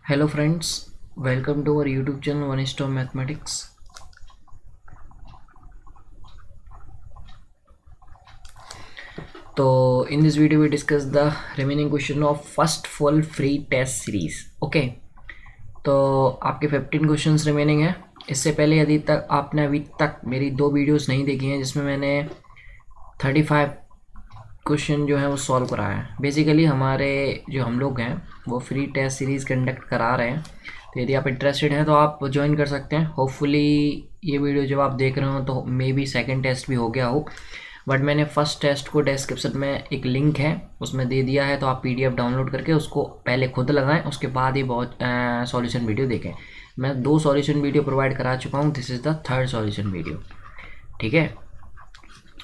Hello friends, welcome to our YouTube channel One Stop Mathematics. So in this video we discuss the remaining question of first full free test series. Okay, तो आपके 15 questions remaining है। इससे पहले यदि तक आपने अभी तक मेरी दो वीडियोस नहीं देखी हैं जिसमें मैंने 35 क्वेश्चन जो है वो सॉल्व कराया है। बेसिकली हमारे जो हम लोग हैं वो फ्री टेस्ट सीरीज़ कंडक्ट करा रहे हैं, तो यदि आप इंटरेस्टेड हैं तो आप ज्वाइन कर सकते हैं। होपफुली ये वीडियो जब आप देख रहे हो तो मे बी सेकेंड टेस्ट भी हो गया हो, बट मैंने फर्स्ट टेस्ट को डिस्क्रिप्शन में एक लिंक है उसमें दे दिया है, तो आप PDF डाउनलोड करके उसको पहले खुद लगाएं, उसके बाद ही बहुत सॉल्यूशन वीडियो देखें। मैं 2 सॉल्यूशन वीडियो प्रोवाइड करा चुका हूँ, this is the third solution video, ठीक है।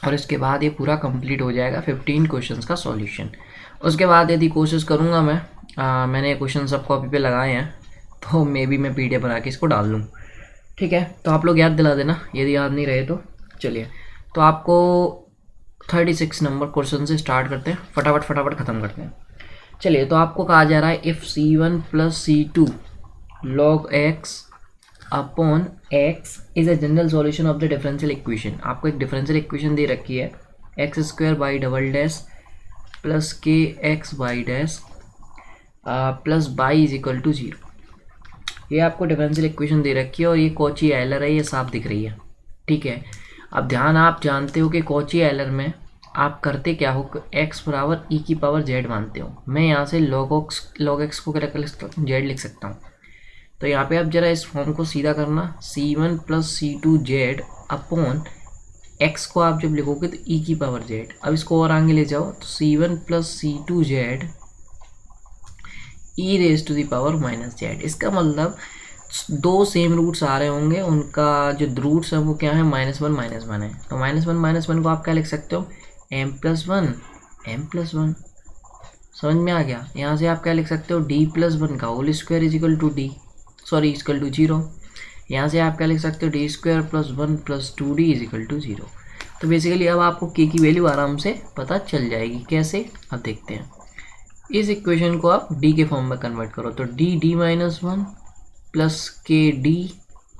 और इसके बाद ये पूरा कंप्लीट हो जाएगा 15 क्वेश्चंस का सॉल्यूशन। उसके बाद यदि कोशिश करूँगा मैंने क्वेश्चन सब कॉपी पे लगाए हैं तो मे बी मैं PDF बना के इसको डाल लूँ, ठीक है। तो आप लोग याद दिला देना यदि याद नहीं रहे तो। चलिए, तो आपको 36 नंबर क्वेश्चन से स्टार्ट करते हैं, फटाफट ख़त्म करते हैं। चलिए, तो आपको कहा जा रहा है if C1 + C2 log x upon x is a general solution of the differential equation. आपको एक डिफरेंशियल इक्वेशन दे रखी है x² plus k x y dash plus by is equal to 0। ये आपको डिफरेंशियल इक्वेशन दे रखी है और ये कॉची एलर है, ये साफ दिख रही है, ठीक है। अब ध्यान, आप जानते हो कि कॉची एलर में आप करते क्या हो, x बराबर e⁻z मानते हो। मैं यहाँ से log x को क्या z लिख सकता हूँ। तो यहाँ पे आप जरा इस फॉर्म को सीधा करना, C1 + C2z अपॉन x को आप जब लिखोगे तो e⁻z। अब इसको और आगे ले जाओ तो C1 + C2z e⁻⁻z। इसका मतलब दो सेम रूट्स आ रहे होंगे, उनका जो रूट्स है वो क्या है, -1 है। तो -1 को आप क्या लिख सकते हो, m+1 समझ में आ गया। यहाँ से आप क्या लिख सकते हो, d+1 का whole square is equal to equal to 0। यहाँ से आप क्या लिख सकते हो, d² + 1 + 2d is equal to 0। तो बेसिकली अब आपको k की वैल्यू आराम से पता चल जाएगी। कैसे, अब देखते हैं। इस इक्वेशन को आप d के फॉर्म में कन्वर्ट करो तो d−1 plus k d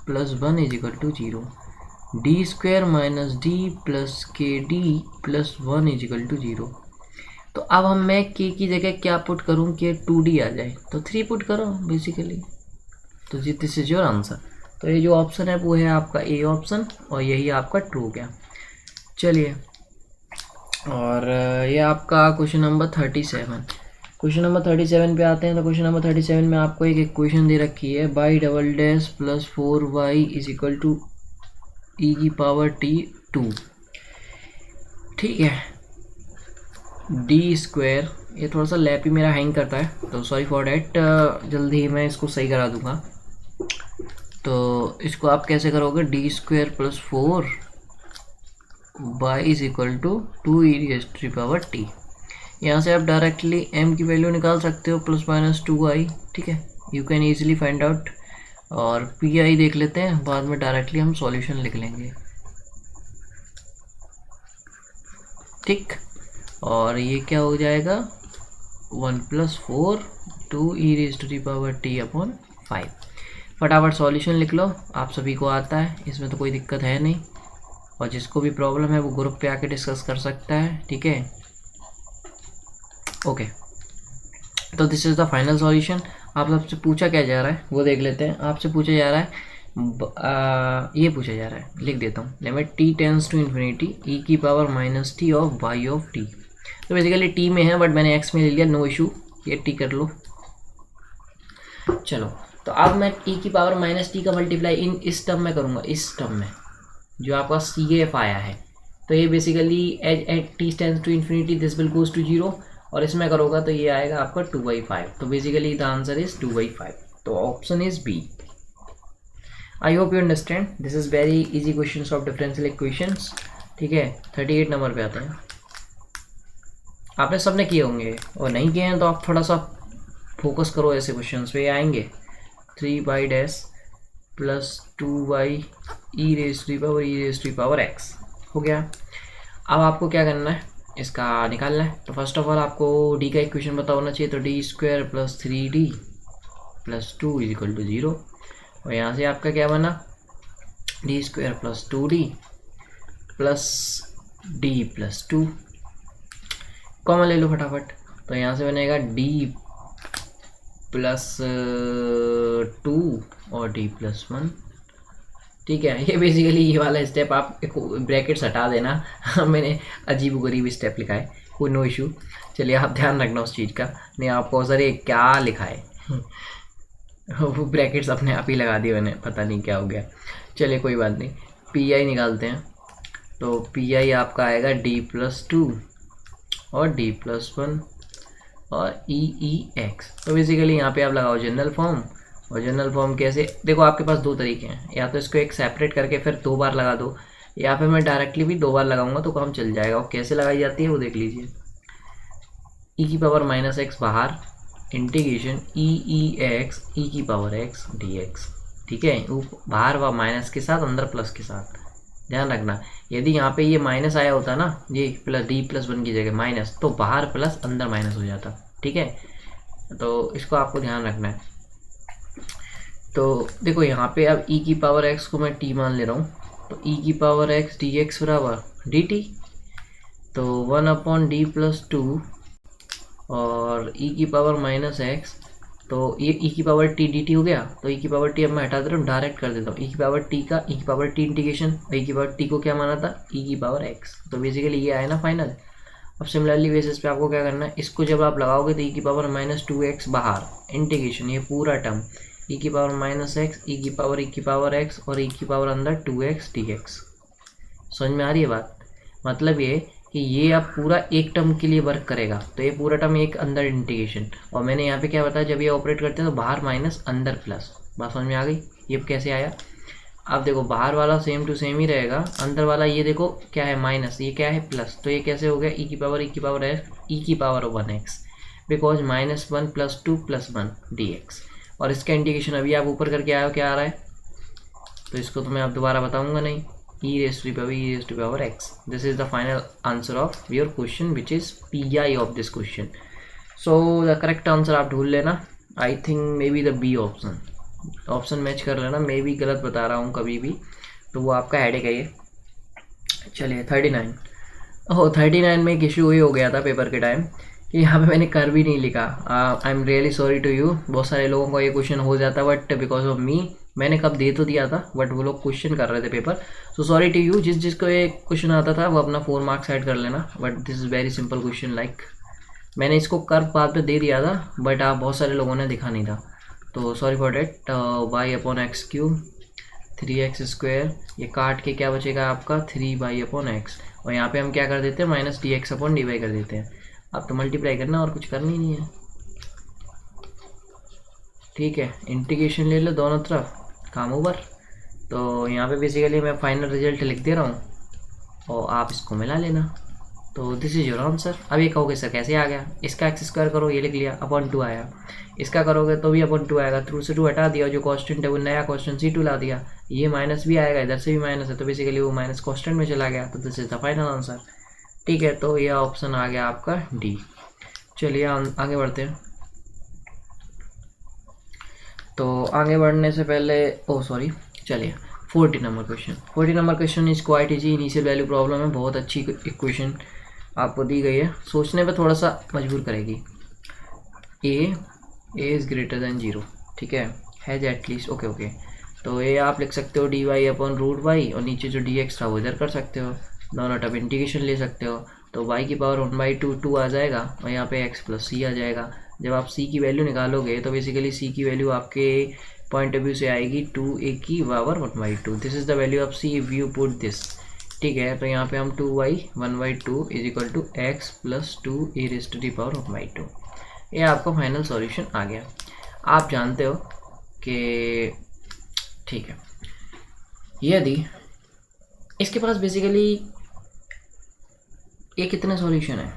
plus 1 is equal to 0, d² - d plus k d plus 1 is equal to 0। तो अब मैं k की जगह क्या पुट करूँ कि 2d आ जाए, तो 3 पुट करो बेसिकली। तो जी दिस इज योर आंसर। तो ये जो ऑप्शन है वो है आपका ए ऑप्शन, और यही आपका ट्रू हो गया। चलिए, और ये आपका क्वेश्चन नंबर 37। क्वेश्चन नंबर 37 पे आते हैं। तो क्वेश्चन नंबर 37 में आपको एक इक्वेशन दे रखी है, y" + 4y is equal to e⁻t2, ठीक है। d², ये थोड़ा सा लैप ही मेरा हैंग करता है तो सॉरी फॉर डैट, जल्दी ही मैं इसको सही करा दूंगा। तो इसको आप कैसे करोगे, d² + 4y is equal to 2e⁻t। यहाँ से आप डायरेक्टली m की वैल्यू निकाल सकते हो, ±2i, ठीक है। You can easily find out. और pi देख लेते हैं, बाद में डायरेक्टली हम सॉल्यूशन लिख लेंगे, ठीक। और ये क्या हो जाएगा, 1 + 4 2e⁻t/5। फटाफट सॉल्यूशन लिख लो, आप सभी को आता है, इसमें तो कोई दिक्कत है नहीं। और जिसको भी प्रॉब्लम है वो ग्रुप पे आके डिस्कस कर सकता है, ठीक है। ओके, तो this is the final solution. आप सबसे पूछा क्या जा रहा है वो देख लेते हैं। आपसे पूछा जा रहा है ये पूछा जा रहा है, लिख देता हूँ, limit t tends to infinity e⁻−t of y of t। तो बेसिकली t में है बट मैंने x में ले लिया, नो इशू, ये t कर लो। चलो, तो अब मैं e⁻−t का मल्टीप्लाई इस टर्म में करूँगा, इस टर्म में जो आपका CF आया है। तो ये basically at t tends to infinity this will goes to 0, और इसमें करोगा तो ये आएगा आपका 2/5। तो बेसिकली द आंसर इज 2/5। तो option is B. I hope you understand, this is very easy questions of differential equations, ठीक है। 38 नंबर पे आते हैं। आपने सबने किए होंगे, और नहीं किए हैं तो आप थोड़ा सा फोकस करो ऐसे क्वेश्चंस पे, आएंगे। 3y' प्लस 2y e⁻x हो गया। अब आपको क्या करना है, इसका निकालना है। तो फर्स्ट ऑफ ऑल आपको d का इक्वेशन पता होना चाहिए, तो d² + 3d plus 2 is equal to 0। और यहाँ से आपका क्या बना, D square plus 2d plus D plus 2, common ले लो फटाफट। तो यहाँ से बनेगा डी प्लस 2 और डी प्लस 1। ठीक है, ये बेसिकली ये वाला स्टेप आप ब्रैकेट्स हटा देना मैंने अजीब गरीब स्टेप लिखा है, कोई नो इशू। चलिए आप ध्यान रखना उस चीज़ का, नहीं आपको सर ये क्या लिखा है वो ब्रैकेट्स अपने आप ही लगा दिए मैंने, पता नहीं क्या हो गया। चलिए कोई बात नहीं, पी आई निकालते हैं। तो पी आई आपका आएगा डी प्लस 2 और डी प्लस 1 और ई ई एक्स। तो बेसिकली यहाँ पे आप लगाओ जनरल फॉर्म। और जनरल फॉर्म कैसे, देखो आपके पास दो तरीके हैं, या तो इसको एक सेपरेट करके फिर 2 बार लगा दो, या फिर मैं डायरेक्टली भी 2 बार लगाऊंगा तो काम चल जाएगा। और कैसे लगाई जाती है वो देख लीजिए। ई की पावर माइनस एक्स बाहर, इंटीग्रेशन ई ई एक्स ई की पावर एक्स डी एक्स। ठीक है, बाहर व माइनस के साथ, अंदर प्लस के साथ। ध्यान रखना, यदि यहाँ पे ये माइनस आया होता ना, ये प्लस डी प्लस 1 की जगह माइनस, तो बाहर प्लस अंदर माइनस हो जाता। ठीक है, तो इसको आपको ध्यान रखना है। तो देखो यहाँ पे अब e की पावर x को मैं t मान ले रहा हूँ, तो e की पावर x डी एक्स बराबर डी टी। तो 1/d प्लस 2 और e की पावर माइनस एक्स, तो ये e की पावर t dt हो गया। तो e की पावर t अब मैं हटा दे रहा हूँ, डायरेक्ट कर देता हूँ e की पावर t का e की पावर t इंटीग्रेशन, e की पावर t को क्या माना था, e की पावर x। तो बेसिकली ये आया ना फाइनल। अब सिमिलरली बेसिस पे आपको क्या करना है, इसको जब आप लगाओगे तो e की पावर माइनस 2x बाहर, इंटीग्रेशन ये पूरा टर्म e की पावर माइनस एक्स, e की पावर x और e की पावर अंदर 2x dx। समझ में आ रही है बात? मतलब ये कि ये अब पूरा एक टर्म के लिए वर्क करेगा, तो ये पूरा टर्म एक अंदर इंटीग्रेशन। और मैंने यहाँ पे क्या बताया, जब ये ऑपरेट करते हैं तो बाहर माइनस अंदर प्लस। बात समझ में आ गई? ये कैसे आया? अब देखो बाहर वाला सेम टू सेम ही रहेगा, अंदर वाला ये देखो क्या है माइनस, ये क्या है प्लस। तो ये कैसे हो गया, e की पावर x e की पावर 1x, बिकॉज -1 + 2 + 1 dx। और इसका इंटीग्रेशन अभी आप ऊपर करके आए हो, क्या आ रहा है, तो इसको तो मैं आप दोबारा बताऊंगा नहीं, e to power x। This is the final answer of your question which is P of this question. So the correct answer आप ढूंढ लेना, I think maybe the B option match कर लेना, मे भी गलत बता रहा हूँ कभी भी, तो वो आपका हेडेक है ये। चलिए 39, ओह 39 में एक इशू ही हो गया था पेपर के टाइम कि यहाँ पे मैंने कर भी नहीं लिखा। I am really sorry to you, बहुत सारे लोगों का ये क्वेश्चन हो जाता, बट बिकॉज ऑफ मी मैंने कब दे तो दिया था, बट वो लोग क्वेश्चन कर रहे थे paper. So sorry to you, जिसको ये क्वेश्चन आता था वो अपना 4 मार्क्स ऐड कर लेना, but this is very simple question. Like मैंने इसको कर बाद में दे दिया था, बट आप बहुत सारे लोगों ने दिखा नहीं था, तो sorry for date. y/x³ 3x², ये काट के क्या बचेगा आपका 3y/x, और यहाँ पे हम क्या कर देते हैं -dx/dy कर देते हैं। अब तो मल्टीप्लाई करना और कुछ करना ही नहीं है। ठीक है, इंटीग्रेशन ले लो दोनों तरफ, काम ओवर। तो यहाँ पे बेसिकली मैं फाइनल रिजल्ट लिख दे रहा हूँ और आप इसको मिला लेना। तो दिस इज योर आंसर। अब ये कहोगे सर कैसे आ गया, इसका x² करो, ये लिख लिया, /2 आया। इसका करोगे तो भी /2 आएगा, थ्रू से 2 हटा दिया, जो कॉन्स्टेंट है वो नया कॉन्स्टेंट C2 ला दिया, ये माइनस भी आएगा, इधर से भी माइनस है, तो बेसिकली वो माइनस कॉन्स्टेंट में चला गया। तो this is the final answer. ठीक है, तो यह ऑप्शन आ गया आपका डी। चलिए आगे बढ़ते हैं। तो आगे बढ़ने से पहले चलिए 40 number question. 40 number question is quite easy, initial value problem है, बहुत अच्छी इक्वेशन आपको दी गई है, सोचने पे थोड़ा सा मजबूर करेगी। ए इज़ ग्रेटर देन 0, ठीक है, हैज एटलीस्ट ओके। तो ये आप लिख सकते हो dy/√y, और नीचे जो dx था वो इधर कर सकते हो, दोनों टर्म इंटीग्रेशन ले सकते हो। तो y की पावर 1/2 2 आ जाएगा, और यहाँ पे x + c आ जाएगा। जब आप c की वैल्यू निकालोगे तो बेसिकली c की वैल्यू आपके पॉइंट ऑफ व्यू से आएगी 2a की power 1/2। This is the value of c if you put this. ठीक है, तो यहाँ पे हम 2y 1/2 = x + 2e⁻²। ये आपका फाइनल सॉल्यूशन आ गया। आप जानते हो कि ठीक है, यदि इसके पास बेसिकली ये कितने सॉल्यूशन है,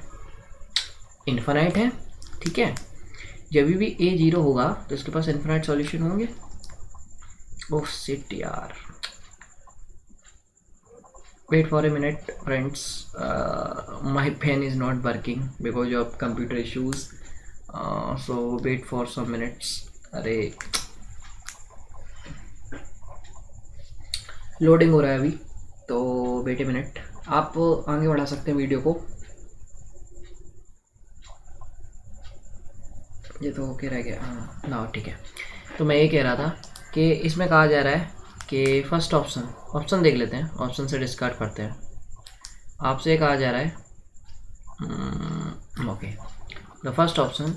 इन्फिनाइट है। ठीक है, जब भी a 0 होगा तो इसके पास इन्फिनाइट सॉल्यूशन होंगे। ओह शिट यार, wait for a minute friends, my pen is not working because of computer issues, so wait for some minutes, अरे लोडिंग हो रहा है अभी, तो वेट ए मिनट, आप आगे बढ़ा सकते हैं वीडियो को। ये तो ओके रह गया, हाँ ना, ठीक है। तो मैं ये कह रहा था कि इसमें कहा जा रहा है कि फर्स्ट ऑप्शन देख लेते हैं, ऑप्शन से डिस्कार्ड करते हैं। आपसे कहा जा रहा है ओके, द फर्स्ट ऑप्शन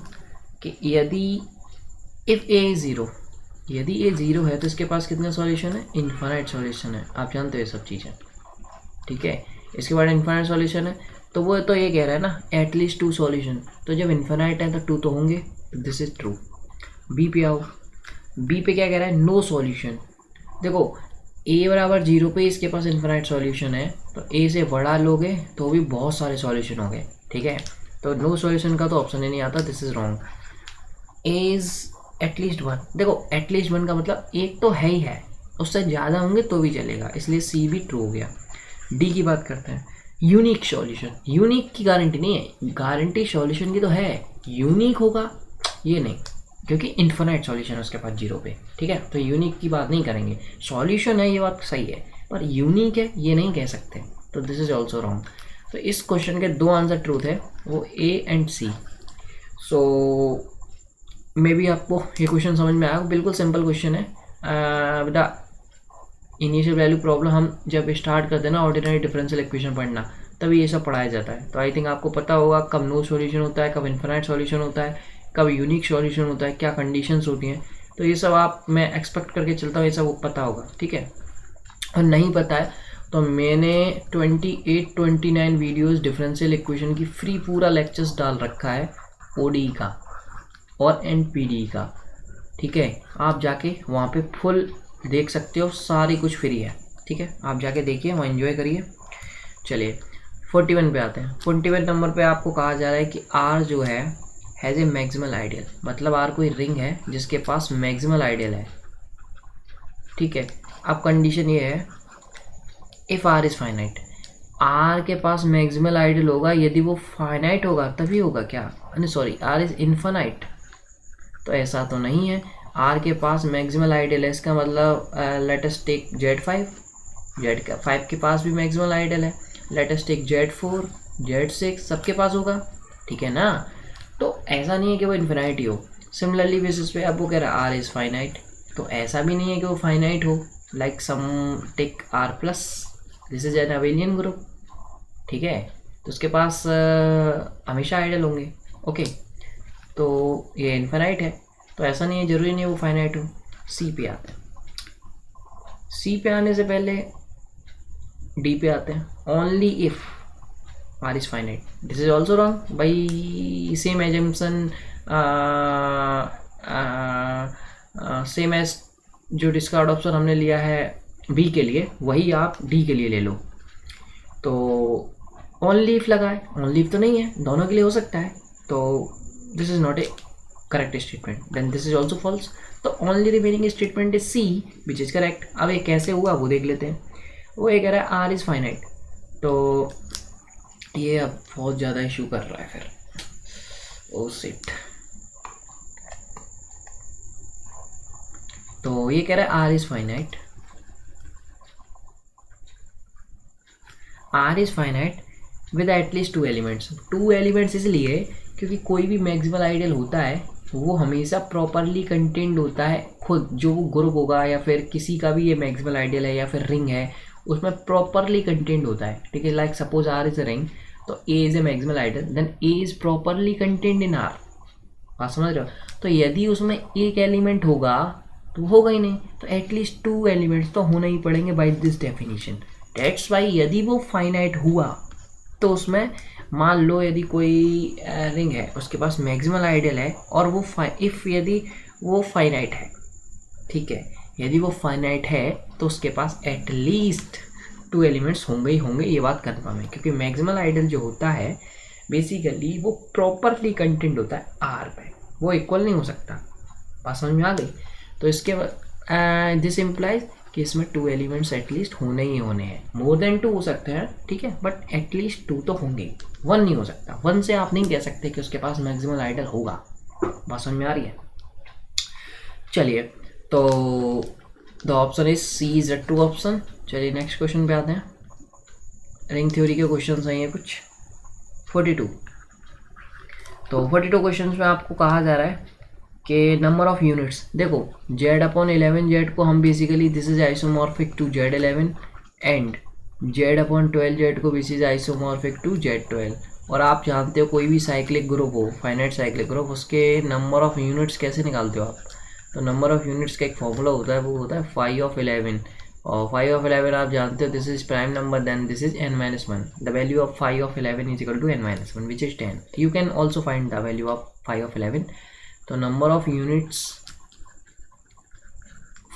कि यदि इफ़ ए इज़ ज़ीरो, यदि ए ज़ीरो है तो इसके पास कितने सॉल्यूशन है? इन्फाइनाइट सॉल्यूशन है। आप जानते हो ये सब चीज़ें, ठीक है। इसके बाद इन्फाइनाइट सॉल्यूशन है, तो वो तो ये कह रहा है ना एटलीस्ट 2 सॉल्यूशन, तो जब इन्फाइनाइट है तो 2 तो होंगे, दिस इज ट्रू। बी पे आओ, बी पे क्या कह रहा है? No solution. देखो ए बराबर 0 पे इसके पास इन्फाइनाइट सॉल्यूशन है, तो ए से बड़ा लोगे तो भी बहुत सारे सॉल्यूशन हो गए, ठीक है। तो नो सॉल्यूशन का तो ऑप्शन ही नहीं आता, this is wrong. A is at least 1, देखो एटलीस्ट 1 का मतलब एक तो है ही है, उससे ज़्यादा होंगे तो भी चलेगा, इसलिए सी भी ट्रू हो गया। डी की बात करते हैं, यूनिक सॉल्यूशन। यूनिक की गारंटी नहीं है, गारंटी सॉल्यूशन की तो है, यूनिक होगा ये नहीं, क्योंकि इन्फिनाइट सॉल्यूशन है उसके पास 0 पे, ठीक है। तो यूनिक की बात नहीं करेंगे, सॉल्यूशन है ये बात सही है, पर यूनिक है ये नहीं कह सकते, तो दिस इज ऑल्सो रॉन्ग। तो इस क्वेश्चन के 2 आंसर ट्रूथ है, वो A and C. So may be आपको ये क्वेश्चन समझ में आया, बिल्कुल सिंपल क्वेश्चन है। बेटा इनिशियल वैल्यू प्रॉब्लम हम जब स्टार्ट करते हैं ना ऑर्डिनरी डिफरेंशियल इक्वेशन पढ़ना, तभी ये सब पढ़ाया जाता है। तो आई थिंक आपको पता होगा कब नो सॉल्यूशन होता है, कब इन्फिनाइट सॉल्यूशन होता है, कब यूनिक सॉल्यूशन होता है, क्या कंडीशंस होती हैं, तो ये सब आप, मैं एक्सपेक्ट करके चलता हूँ ये सब पता होगा, ठीक है। और नहीं पता है तो मैंने 28-29 वीडियोस डिफरेंशियल इक्वेशन की फ्री पूरा लेक्चर्स डाल रखा है, ओडी का और एनपीडी का, ठीक है। आप जाके वहाँ पे फुल देख सकते हो, सारी कुछ फ्री है, ठीक है। आप जाके देखिए, वहाँ एंजॉय करिए। चलिए 41 पे आते हैं। 41 नंबर पे आपको कहा जा रहा है कि आर जो है हैज़ ए मैक्सिमल आइडियल, मतलब आर कोई रिंग है जिसके पास मैक्सिमल आइडियल है, ठीक है। अब कंडीशन ये है if R is finite, R के पास मैक्सिमल आइडियल होगा यदि वो फाइनाइट होगा तभी होगा क्या, नहीं सॉरी, आर इज़ इन्फिनाइट, तो ऐसा तो नहीं है। आर के पास मैक्सिमल आइडियल है, इसका मतलब late us take Z5, Z5 के पास भी मैक्सिमल आइडियल है, let us take Z4, Z6, सबके पास होगा, ठीक है ना। तो ऐसा नहीं है कि वो इन्फिनाइट ही हो। सिमिलरली बेसिस पे अब वो कह रहा है आर इज़ फाइनाइट, तो ऐसा भी नहीं है कि वो फाइनाइट हो, like some take R plus, this is an abelian group, ठीक है। तो उसके पास हमेशा आइडियल होंगे, ओके। तो ये इन्फिनाइट है, तो ऐसा नहीं है, ज़रूरी नहीं है वो फाइनाइट हो। सी पे आते हैं, सी पे आने से पहले डी पे आते हैं। Only if R is finite, this is also wrong by same assumption, same as जो डिस्कार्ड ऑप्शन हमने लिया है बी के लिए, वही आप डी के लिए ले लो। तो ओनली इफ लगाए, ओनली इफ तो नहीं है, दोनों के लिए हो सकता है, तो this is not a correct statement, then this is also false. तो only remaining statement is C which is correct. अब ये कैसे हुआ वो देख लेते हैं। वो ये कह रहा है आर इज फाइनाइट, तो ये अब बहुत ज़्यादा इशू कर रहा है फिर, ओ सिट। तो ये कह रहा है R is finite, R is finite with at least 2 elements. 2 elements इसलिए क्योंकि कोई भी मैक्सिमल आइडियल होता है वो हमेशा प्रॉपरली कंटेंड होता है, खुद जो वो ग्रुप होगा या फिर किसी का भी ये मैक्सिमल आइडियल है या फिर रिंग है उसमें प्रॉपरली कंटेंड होता है, ठीक है। Like suppose R is a ring, तो A is a maximal ideal, then A is properly contained in R, बात समझ रहे हो। तो यदि उसमें एक एलिमेंट होगा तो होगा ही नहीं, तो एटलीस्ट 2 एलिमेंट्स तो होना ही पड़ेंगे by this definition. That's why यदि वो फाइनाइट हुआ तो उसमें मान लो यदि कोई रिंग है उसके पास मैक्सिमल आइडियल है और वो यदि वो फाइनाइट है, ठीक है, यदि वो फाइनाइट है तो उसके पास एटलीस्ट 2 एलिमेंट्स होंगे ही होंगे, ये बात कंफर्म है। क्योंकि मैक्सिमल आइडियल जो होता है बेसिकली वो प्रॉपरली कंटेंट होता है आर पे, वो इक्वल नहीं हो सकता, बात समझ में आ गई। तो इसके बाद दिस इम्प्लाइज कि इसमें 2 एलिमेंट्स एटलीस्ट होने ही होने हैं, मोर देन 2 हो सकते हैं, ठीक है, बट एटलीस्ट 2 तो होंगे, 1 नहीं हो सकता। 1 से आप नहीं कह सकते कि उसके पास मैक्सिमल आइडियल होगा, बात समझ में आ रही है। चलिए, तो the option is C is a true option. चलिए नेक्स्ट क्वेश्चन पे आते हैं। रिंग थ्योरी के क्वेश्चन हैं ये कुछ 42। तो 42 क्वेश्चन में आपको कहा जा रहा है कि नंबर ऑफ यूनिट्स, देखो z अपॉन 11 z को हम basically this is isomorphic to z11 and z upon 12 z को this is isomorphic to z12। और आप जानते हो कोई भी साइक्लिक ग्रुप हो, फाइनाइट साइक्लिक ग्रुप, उसके नंबर ऑफ यूनिट्स कैसे निकालते हो आप? तो नंबर ऑफ यूनिट्स का एक फॉर्मूला होता है, वो होता है 5 ऑफ 11। और 5 ऑफ 11 आप जानते हो this is prime number, then this is n-1। The value of 5 of 11 is equal to n-1 which is 10। You can also find the value of 5 of 11। तो number of units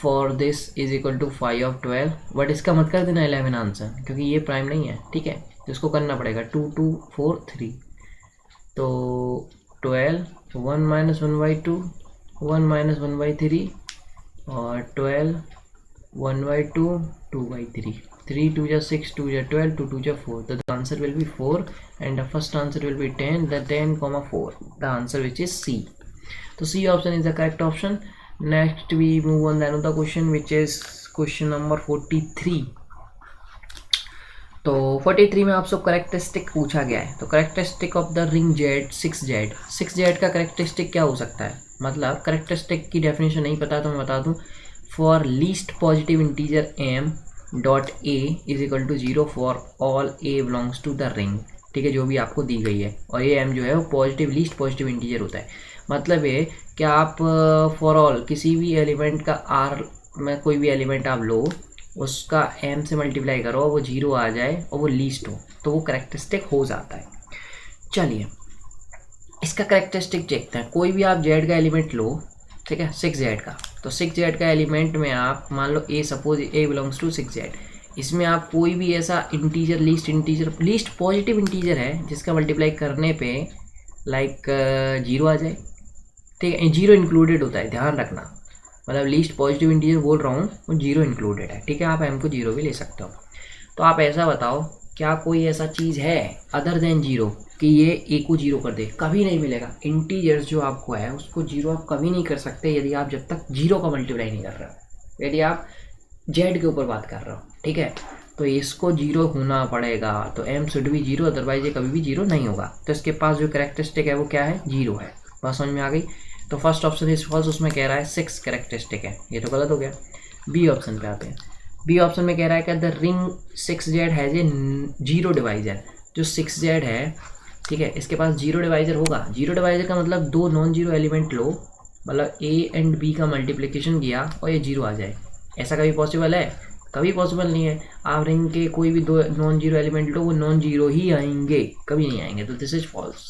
for this is equal to 5 of 12, but इसका मत कर देना 11 answer, क्योंकि ये prime नहीं है, ठीक है। तो इसको करना पड़ेगा 2 2 4 3। तो 12 1 माइनस 1/2 1 माइनस 1/3 और 12 1/2 2/3 3 2 जा 6 2 जा 12 2 2 जा 4। तो the answer will be 4 and the first answer will be 10, the 10 comma 4, the answer which is C. So C option is the correct option. Next we move on to another question which is question number 43. तो 43 में आपसे characteristic पूछा गया है। तो characteristic of the ring Z 6Z, 6Z का characteristic क्या हो सकता है? मतलब करेक्टरिस्टिक की डेफिनेशन नहीं पता तो मैं बता दूं, for least positive integer m dot a is equal to 0 for all a belongs to the ring, ठीक है, जो भी आपको दी गई है। और ये m जो है वो पॉजिटिव लीस्ट पॉजिटिव इंटीजर होता है। मतलब ये कि आप फॉर ऑल किसी भी एलिमेंट का r में कोई भी एलिमेंट आप लो, उसका m से मल्टीप्लाई करो, वो 0 आ जाए और वो लीस्ट हो, तो वो करेक्टरिस्टिक हो जाता है। चलिए इसका करेक्टरिस्टिक देखते हैं। कोई भी आप z का एलिमेंट लो, ठीक है, 6Z का। तो 6Z का एलिमेंट में आप मान लो a, suppose a belongs to 6Z। इसमें आप कोई भी ऐसा इंटीजर, लीस्ट पॉजिटिव इंटीजर है जिसका मल्टीप्लाई करने पे लाइक 0 आ जाए, ठीक है। 0 इंक्लूडेड होता है, ध्यान रखना। मतलब लीस्ट पॉजिटिव इंटीजर बोल रहा हूँ, वो 0 इंक्लूडेड है, ठीक है। आप m को 0 भी ले सकते हो। तो आप ऐसा बताओ, क्या कोई ऐसा चीज़ है अदर देन 0 कि ये a को 0 कर दे? कभी नहीं मिलेगा। इंटीजर्स जो आपको है उसको 0 आप कभी नहीं कर सकते यदि आप जब तक 0 का मल्टीप्लाई नहीं कर रहे हो, यदि आप z के ऊपर बात कर रहे हो, ठीक है। तो इसको 0 होना पड़ेगा, तो m शुड भी 0, अदरवाइज ये कभी भी 0 नहीं होगा। तो इसके पास जो करेक्टरिस्टिक है वो क्या है? 0 है। बात समझ में आ गई? तो फर्स्ट ऑप्शन इज फॉल्स, उसमें कह रहा है 6 करेक्टरिस्टिक है, ये तो गलत हो गया। बी ऑप्शन पे आते हैं। बी ऑप्शन में कह रहा है कि the ring 6Z has a 0 divisor. जो 6Z है, ठीक है, इसके पास 0 डिवाइजर होगा। 0 डिवाइजर का मतलब दो नॉन जीरो एलिमेंट लो, मतलब a एंड b का मल्टीप्लिकेशन किया और ये 0 आ जाए। ऐसा कभी पॉसिबल है? कभी पॉसिबल नहीं है। आप रिंग के कोई भी दो नॉन जीरो एलिमेंट लो, वो नॉन जीरो ही आएंगे, कभी नहीं आएंगे। तो दिस इज फॉल्स।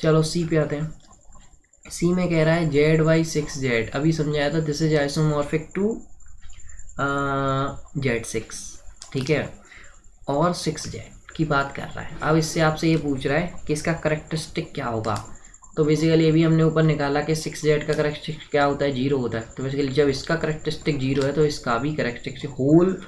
चलो सी पे आते हैं। सी में कह रहा है Z/6Z, अभी समझाया था, this is isomorphic to Z6, ठीक है, और 6Z की बात कर रहा है। अब इससे आपसे ये पूछ रहा है कि इसका करेक्टरिस्टिक क्या होगा। तो बेसिकली ये भी हमने ऊपर निकाला कि 6Z का करेक्टरिस्टिक क्या होता है? 0 होता है। तो बेसिकली जब इसका करेक्टरिस्टिक 0 है तो इसका भी करेक्टरिस्टिक, होल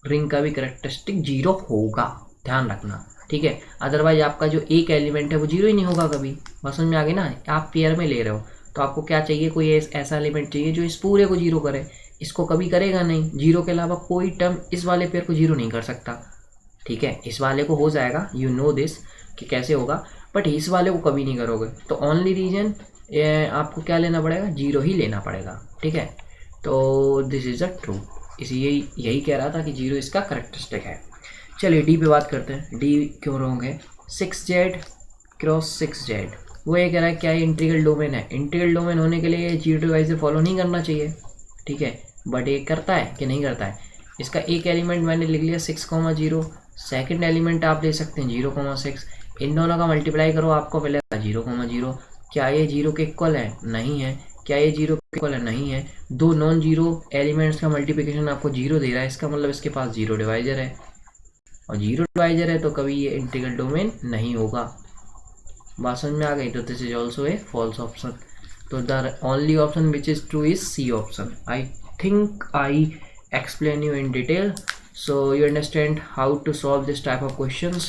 रिंग का भी करेक्टरिस्टिक 0 होगा, ध्यान रखना, ठीक है। अदरवाइज आपका जो एक एलिमेंट है वो 0 ही नहीं होगा कभी। बस समझ में आ गई ना? आप पेयर में ले रहे हो तो आपको क्या चाहिए? कोई ऐसा एलिमेंट चाहिए जो इस पूरे को 0 करे। इसको कभी करेगा नहीं। 0 के अलावा कोई टर्म इस वाले पेयर को 0 नहीं कर सकता, ठीक है। इस वाले को हो जाएगा, यू नो दिस कि कैसे होगा, बट इस वाले को कभी नहीं करोगे। तो ओनली रीजन आपको क्या लेना पड़ेगा? 0 ही लेना पड़ेगा, ठीक है। तो दिस इज अ ट्रू। इसी यही कह रहा था कि 0 इसका करेक्टरिस्टिक है। चलिए डी पे बात करते हैं। डी क्यों रॉन्ग है? 6Z क्रॉस 6Z, वो ये कह रहा है क्या ये इंटीग्रल डोमेन है? इंटीग्रल डोमेन होने के लिए 0 डिवाइजर फॉलो नहीं करना चाहिए, ठीक है, बट ये करता है कि नहीं करता है? इसका एक एलिमेंट मैंने लिख लिया 6,0, सेकंड एलिमेंट आप ले सकते हैं 0,6। इन दोनों का मल्टीप्लाई करो, आपको मिलेगा 0,0। क्या ये 0 के इक्वल है? नहीं है। क्या ये 0 के इक्वल है? नहीं है। दो नॉन जीरो एलिमेंट्स का मल्टीप्लिकेशन आपको 0 दे रहा है, इसका मतलब इसके पास 0 डिवाइजर है, और 0 डिवाइजर है तो कभी ये इंटीग्रल डोमेन नहीं होगा। बात समझ में आ गई? तो this is also a false option. तो the only option which is true is C option. I think I explain you in detail, so you understand how to solve this type of questions.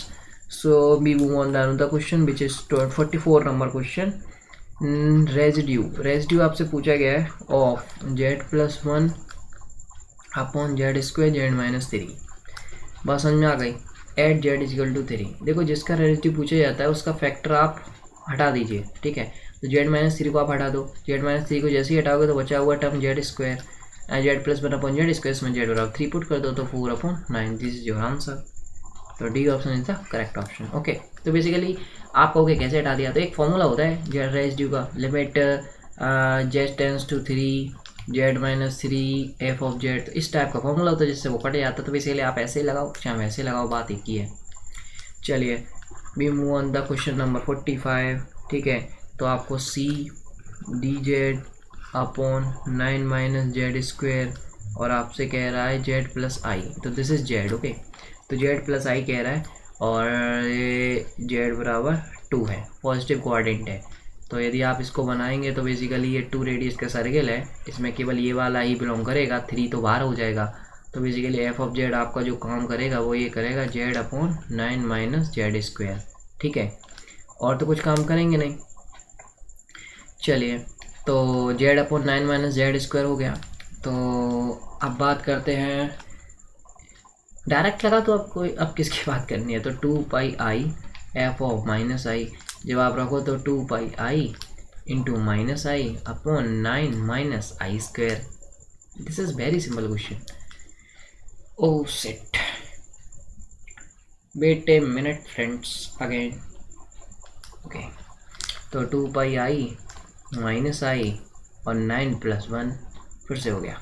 So we move on to another question which is 44 number question. Residue आपसे पूछा गया है of z+1 upon z² z-3। बात समझ में आ गई। Eight z=3। देखो जिसका रेजिड्यू पूछा जाता है उसका फैक्टर आप हटा दीजिए, ठीक है। तो z-3 को आप हटा दो, z-3 को जैसे ही हटाओगे तो बचा हुआ term z² z+1 upon z², इसमें z=3 पुट कर दो तो 4/9। This is your answer. तो D option is the correct option. Okay, तो बेसिकली आप कहोगे कैसे हटा दिया, तो एक फॉर्मूला होता है रेजिड्यू का, लिमिट z→3 z-3 f(z), तो इस टाइप का फॉर्मूला होता है जिससे वो कट जाता है। तो बेसिकली आप ऐसे ही लगाओ चाहे वैसे लगाओ, बात एक ही है। चलिए we move on the question number 45, ठीक है। तो आपको c dz अपॉन 9 - z² और आपसे कह रहा है z+i, तो दिस इज z। ओके, तो z+i कह रहा है और ये z=2 है, पॉजिटिव कोऑर्डिनेट है। तो यदि आप इसको बनाएंगे तो बेसिकली ये 2 रेडियस का सर्किल है, इसमें केवल ये वाला ही बिलोंग करेगा, 3 तो बाहर हो जाएगा। तो बेसिकली f(z) आपका जो काम करेगा वो ये करेगा z/9 - z², ठीक है। और तो कुछ काम करेंगे नहीं। चलिए, तो z/9 - z² हो गया। तो अब बात करते हैं, डायरेक्ट लगा तो आपको अब किसकी बात करनी है, तो 2πi f(-i) जब आप रखो तो 2πi into -i upon 9 - i²। This is very simple question. Oh shit, wait a minute friends again. Okay, तो 2πi -i और 9+1 फिर से हो गया।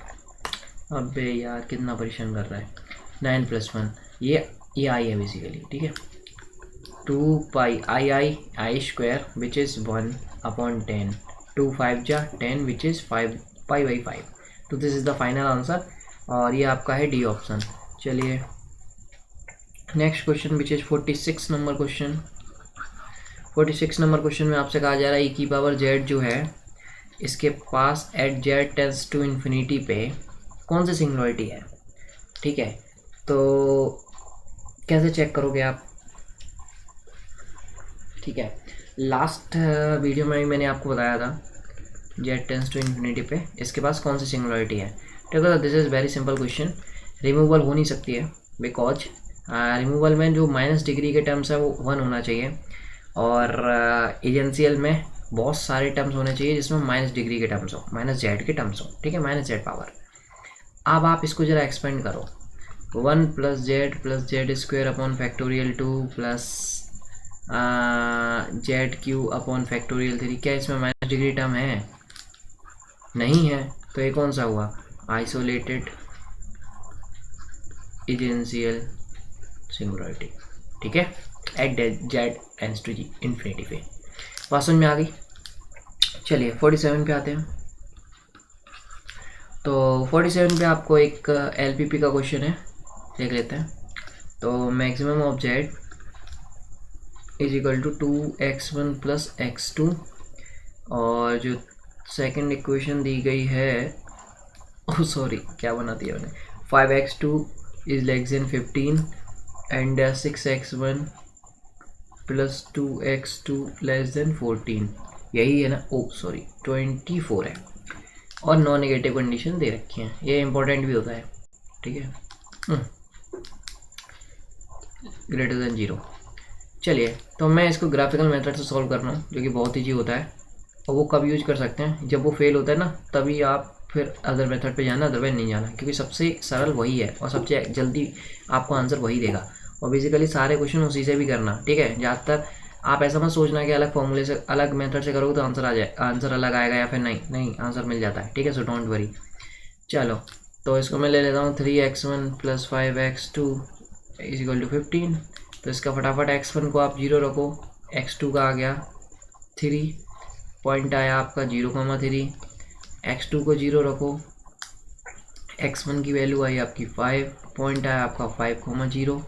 अबे यार कितना परेशान कर रहा है। 9+1 ये आई है बेसिकली, ठीक है। 2πi विच इज़ 1/10, 2 5 जा 10 विच इज़ 5π/5। तो this is the final answer और ये आपका है डी ऑप्शन। चलिए next question which is 46 number question. 46 number question में आपसे कहा जा रहा है e⁻z जो है इसके पास एट z →∞ पे कौन सी सिंगुलरिटी है, ठीक है। तो कैसे चेक करोगे आप, ठीक है। लास्ट वीडियो में मैंने आपको बताया था z →∞ पे इसके पास कौन सी सिंगुलरिटी है, ठीक है। This is very simple question. Removal हो नहीं सकती है बिकॉज रिमूवल में जो -डिग्री के टर्म्स है वो 1 होना चाहिए और एजेंशियल में बहुत सारे टर्म्स होने चाहिए जिसमें -डिग्री के टर्म्स हो, -z के टर्म्स हो, ठीक है, -z पावर। अब आप इसको ज़रा एक्सपेंड करो, 1 + z+z² upon factorial 2 plus z³ upon factorial 3। क्या इसमें -डिग्री टर्म है? नहीं है। तो ये कौन सा हुआ, आइसोलेटेड एजेंशियल सिंगुलरिटी, ठीक है, एट z∞ पे। बात समझ में आ गई। चलिए 47 पे आते हैं। तो 47 पे आपको एक LPP का क्वेश्चन है, देख लेते हैं। तो maximum of z = 2x1 + x2 और जो सेकंड इक्वेशन दी गई है, ओह सॉरी क्या बना दिया मैंने, 5x2 ≤ 15 एंड 6x1 + 2x2 ≤ 14, यही है ना। ओह सॉरी 24 है और नॉन नेगेटिव कंडीशन दे रखी है, ये इंपॉर्टेंट भी होता है, ठीक है, >0। चलिए तो मैं इसको ग्राफिकल मेथड से सॉल्व कर रहा हूँ जो कि बहुत ईजी होता है और वो कब यूज कर सकते हैं, जब वो फेल होता है ना, तभी आप फिर अदर मेथड पे जाना, अदरवाइज नहीं जाना, क्योंकि सबसे सरल वही है और सबसे जल्दी आपको आंसर वही देगा। और बेसिकली सारे क्वेश्चन उसी से भी करना, ठीक है। ज़्यादातर आप ऐसा मत सोचना कि अलग फॉर्मूले से अलग मेथड से करोगे तो आंसर आ जाए, आंसर अलग आएगा या फिर नहीं आंसर मिल जाता है, ठीक है। So don't worry. चलो तो इसको मैं ले लेता हूँ 3x1 + 5x2 = 15। तो इसका फटाफट x1 को आप 0 रखो, x2 का आ गया 3, पॉइंट आया आपका 0,3, x2 को 0 रखो, x1 की वैल्यू आई आपकी 5, पॉइंट आया आपका 5,0।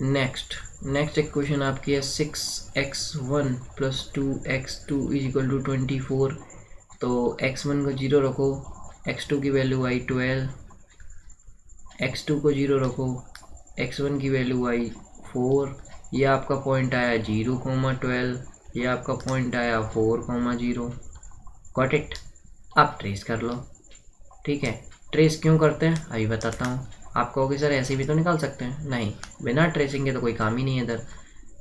नेक्स्ट इक्वेशन आपकी है 6x1 + 2x2 = 24। तो x1 को 0 रखो, x2 की वैल्यू आई 12, x2 को 0 रखो, x1 की वैल्यू आई 4, ये आपका पॉइंट आया 0,12, ये आपका पॉइंट आया 4,0। Got it. आप ट्रेस कर लो। ठीक है, ट्रेस क्यों करते हैं अभी बताता हूँ। आप कहोगे सर ऐसे भी तो निकाल सकते हैं, नहीं, बिना ट्रेसिंग के तो कोई काम ही नहीं है इधर।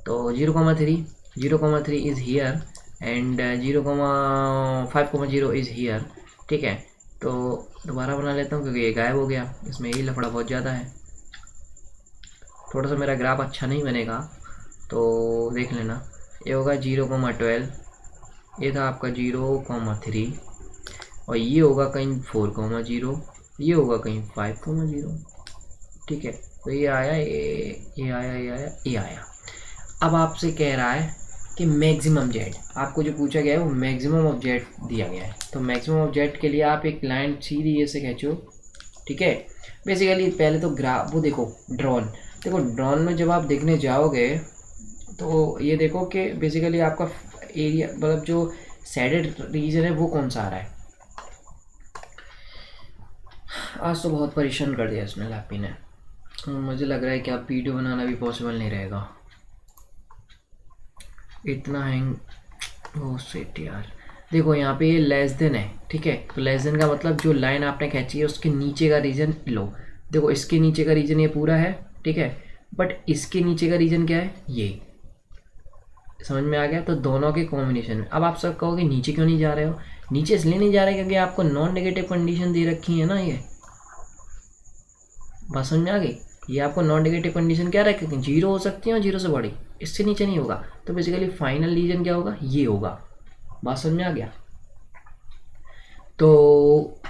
तो 0,3 is here and 0,5,0 is here. ठीक है, तो दोबारा बना लेता हूँ क्योंकि ये गायब हो गया, इसमें यही लफड़ा बहुत ज़्यादा है। थोड़ा सा मेरा ग्राफ अच्छा नहीं बनेगा तो देख लेना। ये होगा 0,12, ये था आपका 0,3, और ये होगा कहीं 4,0, ये होगा कहीं 5,0। ठीक है, तो ये आया, ये आया, ये आया, ये आया। अब आपसे कह रहा है कि मैक्सिमम जेड, आपको जो पूछा गया है वो मैक्सिमम ऑफ जेड दिया गया है। तो मैक्सिमम ऑफ जेड के लिए आप एक लाइन सीधी ऐसे खींचो। ठीक है, बेसिकली पहले तो ग्राफ वो देखो, ड्रोन में जब आप देखने जाओगे तो ये देखो कि बेसिकली आपका एरिया मतलब जो शेडेड रीजन है वो कौन सा आ रहा है। आज तो बहुत परेशान कर दिया इसने लैपी ने, मुझे लग रहा है कि आप वीडियो बनाना भी पॉसिबल नहीं रहेगा, इतना हैंग। ओ शिट यार, देखो यहाँ पे ये लेस देन है। ठीक है, तो लेस देन का मतलब जो लाइन आपने खींची है उसके नीचे का रीजन लो। देखो इसके नीचे का रीजन ये पूरा है, ठीक है, बट इसके नीचे का रीजन क्या है, ये समझ में आ गया। तो दोनों के कॉम्बिनेशन में अब आप सब कहोगे नीचे क्यों नहीं जा रहे हो। नीचे इसलिए नहीं जा रहे क्योंकि आपको नॉन नेगेटिव कंडीशन दे रखी है ना, ये बात समझ में आ गई। ये आपको नॉन नेगेटिव कंडीशन क्या रखी है, जीरो हो सकती है और जीरो से बड़ी, इससे नीचे नहीं होगा। तो बेसिकली फाइनल रीजन क्या होगा, ये होगा। बात समझ में आ गया। तो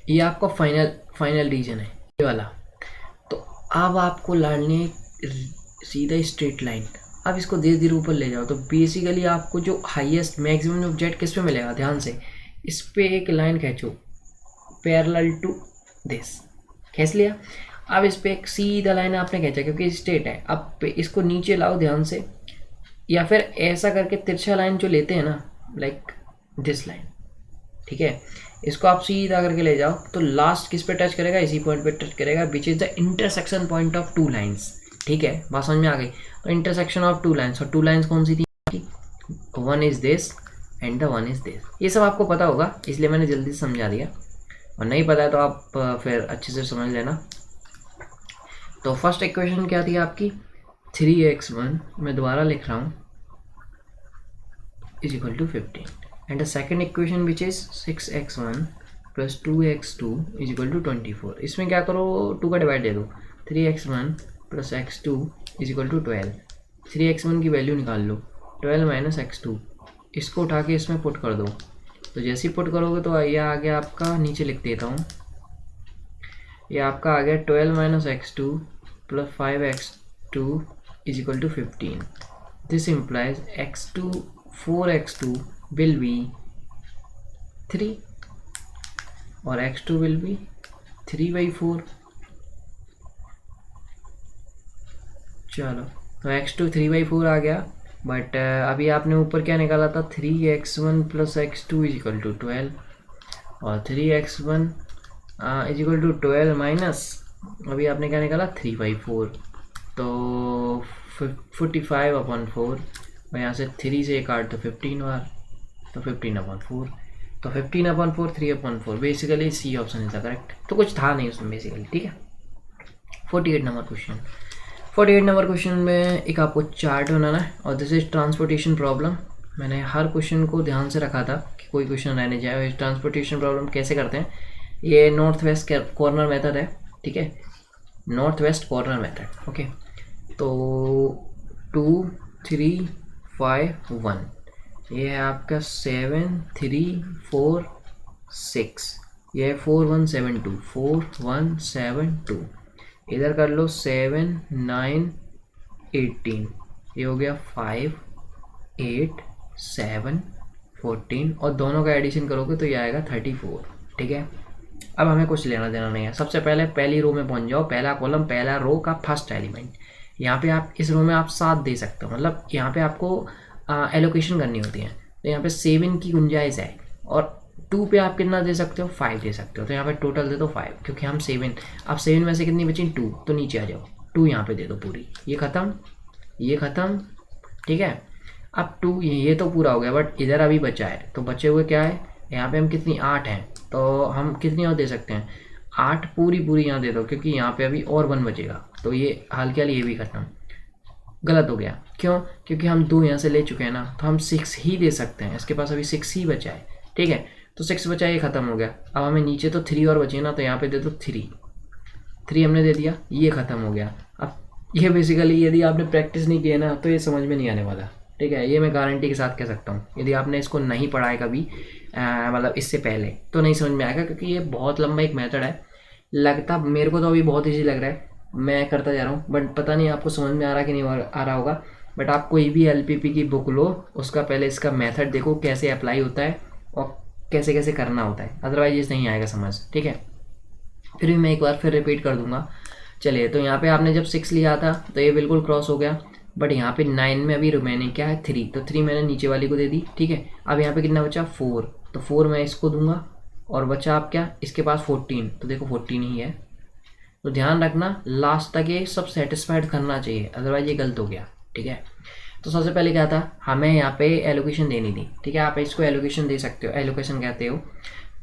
ये आपका फाइनल रीजन है ये वाला। तो अब आपको लाने सीधा स्ट्रेट लाइन, अब इसको धीरे धीरे ऊपर ले जाओ। तो बेसिकली आपको जो हाईएस्ट मैक्सिमम ऑफ जेड किस पे मिलेगा, ध्यान से इस पे एक लाइन खींचो पैरेलल टू दिस, खींच लिया। अब इस पे एक सीधा लाइन आपने खींचा क्योंकि स्ट्रेट है। अब इसको नीचे लाओ ध्यान से, या फिर ऐसा करके तिरछा लाइन जो लेते हैं ना, लाइक दिस लाइन। ठीक है, इसको आप सीधा करके ले जाओ तो लास्ट किस पे टच करेगा, इसी पॉइंट पे टच करेगा, which is the intersection point of two lines. ठीक है, बात समझ में आ गई। तो इंटरसेक्शन ऑफ टू लाइंस, और टू लाइंस कौन सी थी, one is this and the one is this. ये सब आपको पता होगा इसलिए मैंने जल्दी से समझा दिया, और नहीं पता है तो आप फिर अच्छे से समझ लेना। तो फर्स्ट इक्वेशन क्या थी आपकी, 3x1, मैं दोबारा लिख रहा हूँ, is equal to 15, and the second equation which is 6x1 plus 2x2 is equal to 24। इसमें क्या करो, 2 का डिवाइड दे दो, 3x1 plus x2 is equal to 12। 3x1 की वैल्यू निकाल लो, 12 माइनस x2, इसको उठा के इसमें पुट कर दो। तो जैसे ही पुट करोगे तो ये आ गया आपका, नीचे लिख देता हूँ, ये आपका आ गया 12 minus x2 plus 5x2 is equal to 15। This implies x2 4x2 will be 3 और x2 will be 3/4। चलो, तो x2 3/4 आ गया, बट अभी आपने ऊपर क्या निकाला था, 3x1 plus x2 is equal to 12, और 3x1 is equal to 12 minus अभी आपने क्या निकाला 3/4, तो 45/4, और यहाँ से 3 से काट तो 15 बार, तो 15/4, तो 15/4 3/4, basically C option is the correct. तो कुछ था नहीं उसमें बेसिकली। ठीक है, 48 नंबर क्वेश्चन। 48 नंबर क्वेश्चन में एक आपको चार्ट बनाना है, और दिस इज ट्रांसपोर्टेशन प्रॉब्लम। मैंने हर क्वेश्चन को ध्यान से रखा था कि कोई क्वेश्चन रहने जाए। ट्रांसपोर्टेशन प्रॉब्लम कैसे करते हैं, ये नॉर्थ वेस्ट कॉर्नर मेथड है। ठीक है, north west corner method. Okay, तो 2 3 5 1, ये है आपका 7 3 4 6, ये है 4 1 7 2, 4 1 7 2, इधर कर लो 7 9 18, ये हो गया 5 8 7 14, और दोनों का एडिशन करोगे तो ये आएगा 34। ठीक है, अब हमें कुछ लेना देना नहीं है। सबसे पहले पहली रो में पहुंच जाओ, पहला कॉलम पहला रो का फर्स्ट एलिमेंट। यहाँ पे आप इस रो में आप 7 दे सकते हो, मतलब यहाँ पे आपको एलोकेशन करनी होती है। तो यहाँ पे 7 की गुंजाइश है, और 2 पे आप कितना दे सकते हो, 5 दे सकते हो। तो यहाँ पे टोटल दे दो 5, क्योंकि हम 7, अब 7 में से कितनी बची 2, तो नीचे आ जाओ, 2 यहाँ पे दे दो पूरी, ये ख़त्म, ये ख़त्म, ठीक है। अब 2 ये तो पूरा हो गया, बट इधर अभी बचा है, तो बचे हुए क्या है यहाँ पे हम कितनी 8 हैं, तो हम कितनी और दे सकते हैं 8 पूरी पूरी यहाँ दे दो, क्योंकि यहाँ पे अभी और 1 बचेगा, तो ये हाल के हाल ये भी ख़त्म। गलत हो गया, क्यों? क्योंकि हम 2 यहाँ से ले चुके हैं ना, तो हम 6 ही दे सकते हैं, इसके पास अभी 6 ही बचा है, ठीक है। तो 6 बचा, ये ख़त्म हो गया। अब हमें नीचे तो 3 और बचे ना, तो यहाँ पे दे दो 3 हमने दे दिया, ये ख़त्म हो गया। अब ये बेसिकली यदि आपने प्रैक्टिस नहीं की है ना, तो ये समझ में नहीं आने वाला, ठीक है। ये मैं गारंटी के साथ कह सकता हूँ, यदि आपने इसको नहीं पढ़ा है कभी मतलब इससे पहले, तो नहीं समझ में आएगा, क्योंकि ये बहुत लंबा एक मेथड है। लगता मेरे को तो अभी बहुत ईजी लग रहा है, मैं करता जा रहा हूँ, बट पता नहीं आपको समझ में आ रहा कि नहीं आ रहा होगा। बट आप कोई भी LPP की बुक लो, उसका पहले इसका मेथड देखो कैसे अप्लाई होता है और कैसे कैसे करना होता है, अदरवाइज ये नहीं आएगा समझ, ठीक है। फिर भी मैं एक बार फिर रिपीट कर दूंगा। चलिए, तो यहाँ पे आपने जब 6 लिया था तो ये बिल्कुल क्रॉस हो गया, बट यहाँ पे 9 में अभी रिमेनिंग क्या है 3, तो 3 मैंने नीचे वाली को दे दी, ठीक है। अब यहाँ पे कितना बचा 4, तो 4 मैं इसको दूंगा, और बचा आप क्या इसके पास 14, तो देखो 14 ही है। तो ध्यान रखना लास्ट तक ये सब सेटिस्फाइड करना चाहिए, अदरवाइज ये गलत हो गया, ठीक है। तो सबसे पहले क्या था, हमें यहाँ पे एलोकेशन देनी थी, ठीक है। आप इसको एलोकेशन दे सकते हो, एलोकेशन कहते हो।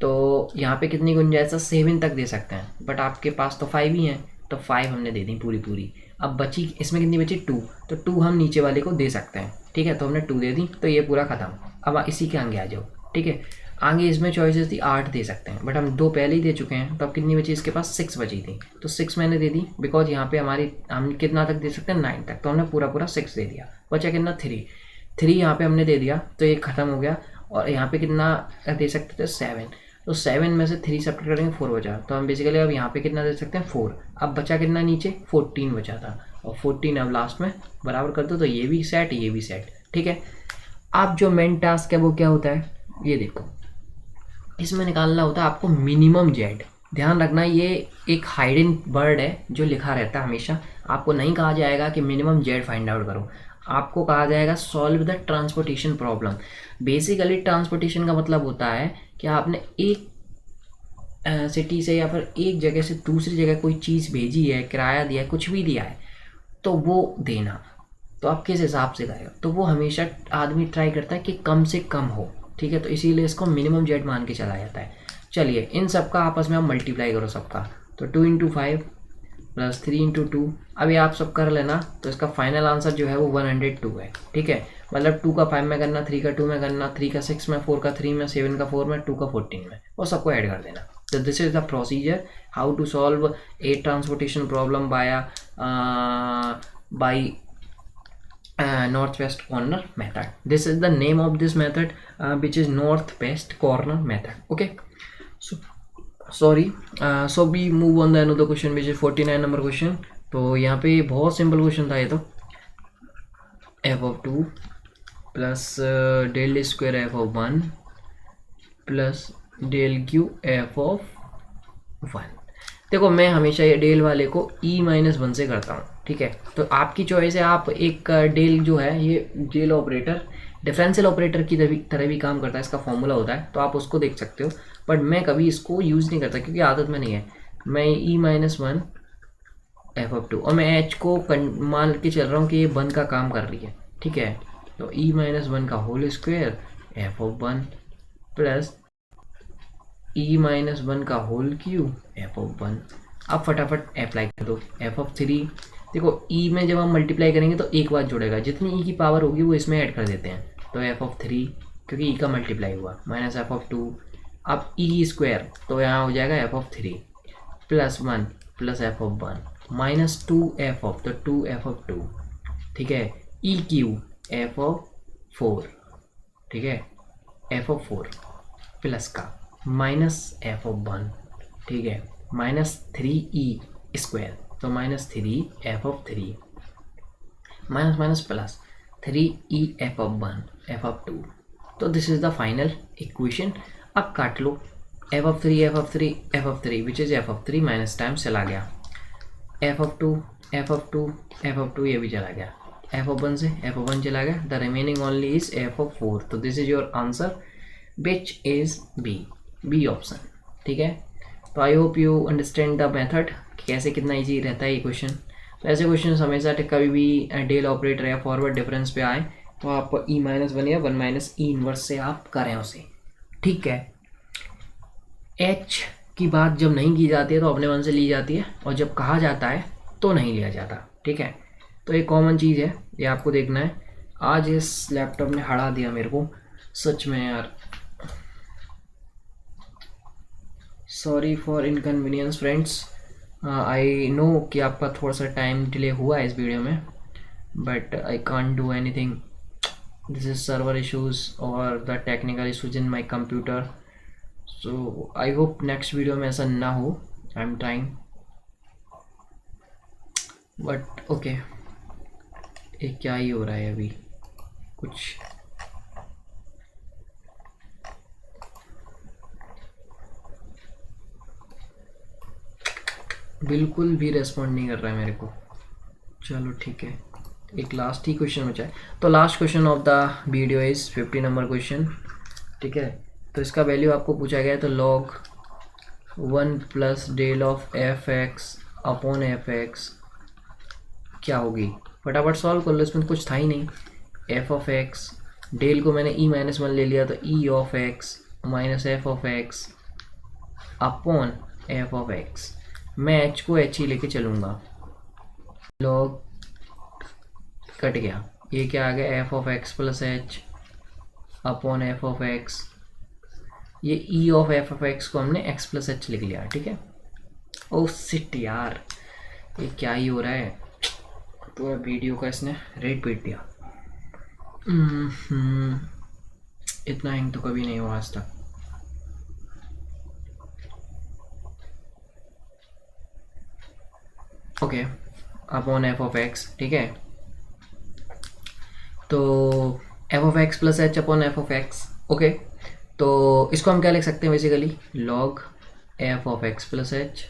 तो यहाँ पे कितनी गुंजाइश है 7 तक दे सकते हैं, बट आपके पास तो 5 ही हैं, तो 5 हमने दे दी पूरी पूरी। अब बची इसमें कितनी बची 2, तो 2 हम नीचे वाले को दे सकते हैं, ठीक है। तो हमने 2 दे दी, तो ये पूरा ख़त्म। अब इसी के आगे आ जाओ, ठीक है। आगे इसमें चॉइसेस थी 8 दे सकते हैं, बट हम 2 पहले ही दे चुके हैं, तो अब कितनी बची इसके पास 6 बची थी, तो 6 मैंने दे दी, बिकॉज यहाँ पे हमारी हम कितना तक दे सकते हैं 9 तक, तो हमने पूरा पूरा 6 दे दिया। बचा कितना 3 यहाँ पे हमने दे दिया, तो ये ख़त्म हो गया। और यहाँ पे कितना दे सकते थे 7, तो 7 में से 3 सब्ट्रैक्ट करेंगे 4 बचा, तो हम बेसिकली अब यहाँ पे कितना दे सकते हैं 4। अब बचा कितना नीचे 14 बचा था, और 14 अब लास्ट में बराबर कर दो, तो ये भी सेट ये भी सेट, ठीक है। अब जो मेन टास्क है वो क्या होता है, ये देखो, इसमें निकालना होता है आपको मिनिमम जेड। ध्यान रखना ये एक हाइडन वर्ड है जो लिखा रहता है हमेशा, आपको नहीं कहा जाएगा कि मिनिमम जेड फाइंड आउट करो, आपको कहा जाएगा solve the transportation problem. Basically transportation का मतलब होता है कि आपने एक सिटी से या फिर एक जगह से दूसरी जगह कोई चीज़ भेजी है, किराया दिया है, कुछ भी दिया है, तो वो देना। तो आप किस हिसाब से गए हो, तो वो हमेशा आदमी ट्राई करता है कि कम से कम हो, ठीक है। तो इसीलिए इसको मिनिमम जेड मान के चला जाता है। चलिए, इन सब का आपस में आप मल्टीप्लाई करो सबका, तो 2 × 5 प्लस 3 × 2, अभी आप सब कर लेना, तो इसका फाइनल आंसर जो है वो 102 है, ठीक है। मतलब 2 का 5 में करना, 3 का 2 में करना, 3 का 6 में, 4 का 3 में, 7 का 4 में, 2 का 14 में, वो सबको ऐड कर देना। So this is the procedure how to solve a transportation problem by northwest corner method. This is the name of this method, which is northwest corner method. Okay, so sorry, so we move on the another question, which is 49 number question. तो यहाँ पे बहुत simple question था ये, तो f(2) plus del square f(1) plus del q f(1). देखो, मैं हमेशा ये डेल वाले को e-1 से करता हूँ, ठीक है। तो आपकी चॉइस है, आप एक डेल जो है ये डेल ऑपरेटर डिफरेंशियल ऑपरेटर की तरह भी काम करता है, इसका फॉर्मूला होता है, तो आप उसको देख सकते हो, बट मैं कभी इसको यूज़ नहीं करता क्योंकि आदत में नहीं है। मैं e-1 f(2) और मैं h को मान के चल रहा हूँ कि ये 1 का काम कर रही है, ठीक है। तो e-1 का whole square f(1) plus e-1 का होल क्यूब f(1). अब फटाफट अप्लाई कर दो f(3). देखो, e में जब हम मल्टीप्लाई करेंगे तो एक बार जुड़ेगा, जितनी e की पावर होगी वो इसमें ऐड कर देते हैं, तो f(3) क्योंकि e का मल्टीप्लाई हुआ, माइनस f(2). अब e स्क्वायर, तो यहाँ हो जाएगा f(3) plus 1 plus f(1) minus 2f, तो 2f(2), ठीक है। e क्यूब f(4), ठीक है, f(4) प्लस का माइनस f(1), ठीक है, माइनस 3e स्क्वायर, तो minus 3f(3) minus minus plus 3e f(1) f(2). तो this is the final equation. अब काट लो f(3) which is f(3) minus time चला गया, f(2) ये भी चला गया, f(1) से f(1) चला गया, the remaining only is f(4). तो this is your answer which is B option, ठीक है। तो I hope you understand the method, कैसे कितना इजी रहता है ये क्वेश्चन। तो ऐसे क्वेश्चन हमेशा कभी भी डेल ऑपरेटर या फॉरवर्ड डिफरेंस पे आए तो आप e-1 या 1 - e इनवर्स से आप करें उसे, ठीक है। h की बात जब नहीं की जाती है तो अपने मन से ली जाती है, और जब कहा जाता है तो नहीं लिया जाता, ठीक है। तो एक कॉमन चीज़ है, ये आपको देखना है। आज इस लैपटॉप ने हरा दिया मेरे को सच में यार, sorry for inconvenience friends. I know कि आपका थोड़ा सा टाइम डिले हुआ है इस वीडियो में, but I can't do anything, this is server issues और the technical issues in my computer. So I hope next video में ऐसा ना हो, I am trying, but okay. ये क्या ही हो रहा है अभी कुछ, बिल्कुल भी रेस्पॉन्ड नहीं कर रहा है मेरे को। चलो ठीक है, एक लास्ट ही क्वेश्चन बचा है। तो last question of the video is 50 number question, ठीक है। तो इसका वैल्यू आपको पूछा गया है, तो log 1 + del of F X upon F X क्या होगी। फटाफट सॉल्व कर लो, इसमें कुछ था ही नहीं। एफ ऑफ एक्स, डेल को मैंने e-1 ले लिया तो e of x minus f of x upon f of x. मैं h को h ही लेके चलूँगा, लॉग कट गया, ये क्या आ गया, f of x plus h upon f of x. ये e of f of x को हमने एक्स प्लस एच लिख लिया, ठीक है। ओ सिट यार, ये क्या ही हो रहा है। तो वीडियो का इसने रेट पीट दिया। इतना हैंग तो कभी नहीं हुआ आज तक। Okay, upon f of x, ठीक है। तो F of x plus h upon f of x, okay. तो इसको हम क्या लिख सकते हैं basically, log F of x plus H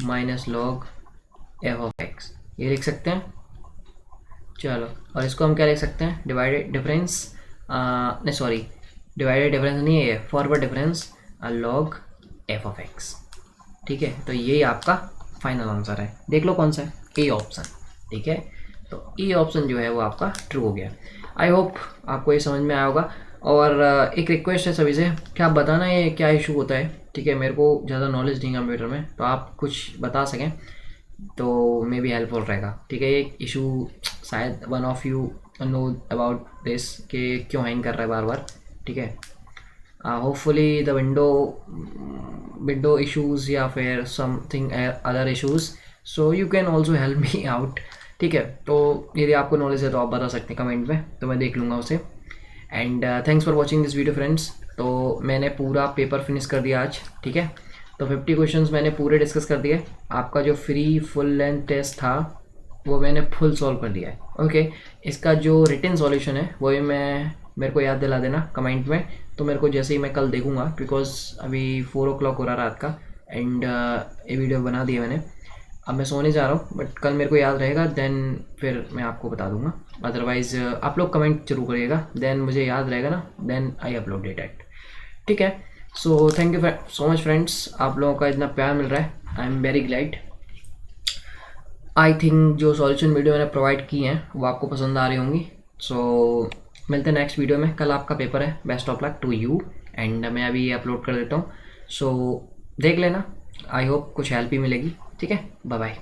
minus log F of x, ये लिख सकते हैं। चलो, और इसको हम क्या लिख सकते हैं, डिवाइडेड डिफरेंस, नहीं सॉरी, डिवाइडेड डिफरेंस नहीं है ये, forward difference log F of x, ठीक है। तो यही आपका फाइनल आंसर है, देख लो कौन सा है, ए ऑप्शन, ठीक है। तो ए ऑप्शन जो है वो आपका ट्रू हो गया। आई होप आपको ये समझ में आया होगा। और एक रिक्वेस्ट है सभी से कि आप बताना ये क्या इशू होता है, ठीक है। मेरे को ज़्यादा नॉलेज नहीं कंप्यूटर में, तो आप कुछ बता सकें तो मे बी हेल्पफुल रहेगा, ठीक है। एक इशू शायद one of you know about this कि क्यों हैंग कर रहा है बार बार, ठीक है। होपफुली द विंडो इश्यूज या फिर something other issues, so you can also help me out, ठीक है। तो यदि आपको नॉलेज है तो आप बता सकते हैं कमेंट में, तो मैं देख लूँगा उसे। And thanks for watching this video friends. तो मैंने पूरा पेपर फिनिश कर दिया आज, ठीक है। तो 50 क्वेश्चंस मैंने पूरे डिस्कस कर दिए। आपका जो फ्री फुल लेंथ टेस्ट था वो मैंने फुल सॉल्व कर दिया है, ओके। इसका जो रिटन सॉल्यूशन है वो मेरे को याद दिला देना कमेंट में, तो मेरे को जैसे ही मैं कल देखूंगा, बिकॉज अभी 4 o'clock हो रहा रात का, एंड ये वीडियो बना दी है मैंने। अब मैं सोने जा रहा हूँ, बट कल मेरे को याद रहेगा, देन फिर मैं आपको बता दूंगा। अदरवाइज़ आप लोग कमेंट जरूर करिएगा, देन मुझे याद रहेगा ना, देन आई अपलोड इट, ठीक है। So thank you so much friends, आप लोगों का इतना प्यार मिल रहा है, I am very glad. I think जो सॉल्यूशन वीडियो मैंने प्रोवाइड की हैं वो आपको पसंद आ रही होंगी। सो मिलते हैं नेक्स्ट वीडियो में, कल आपका पेपर है, best of luck to you. And मैं अभी अपलोड कर देता हूँ, सो देख लेना, आई होप कुछ हेल्प ही मिलेगी, ठीक है। Bye bye.